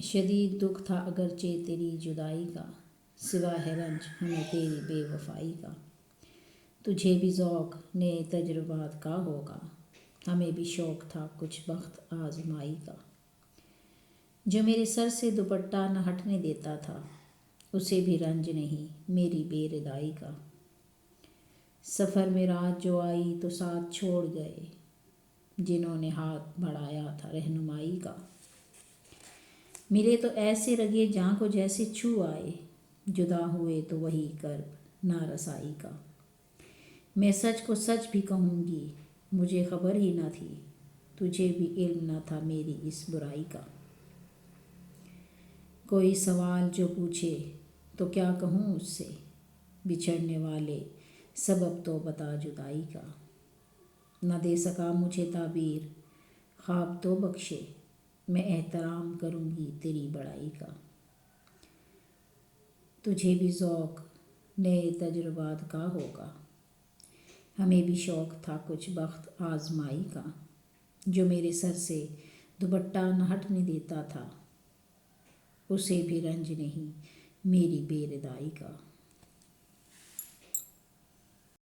شدید دکھ تھا اگرچہ تیری جدائی کا، سوا ہے رنج ہمیں تیری بے وفائی کا۔ تجھے بھی ذوق نئے تجربات کا ہوگا، ہمیں بھی شوق تھا کچھ بخت آزمائی کا۔ جو میرے سر سے دوپٹہ نہ ہٹنے دیتا تھا، اسے بھی رنج نہیں میری بے ردائی کا۔ سفر میں رات جو آئی تو ساتھ چھوڑ گئے، جنہوں نے ہاتھ بڑھایا تھا رہنمائی کا۔ ملے تو ایسے رگے جاں کو جیسے چھو آئے، جدا ہوئے تو وہی کرب نارسائی کا۔ میں سچ کو سچ بھی کہوں گی، مجھے خبر ہی نہ تھی، تجھے بھی علم نہ تھا میری اس برائی کا۔ کوئی سوال جو پوچھے تو کیا کہوں اس سے، بچھڑنے والے سبب تو بتا جدائی کا۔ نہ دے سکا مجھے تعبیر خواب تو بخشے، میں احترام کروں گی تیری بڑائی کا۔ تجھے بھی ذوق نئے تجربات کا ہوگا، ہمیں بھی شوق تھا کچھ بخت آزمائی کا۔ جو میرے سر سے دوپٹہ نہ ہٹنے دیتا تھا، اسے بھی رنج نہیں میری بے ردائی کا۔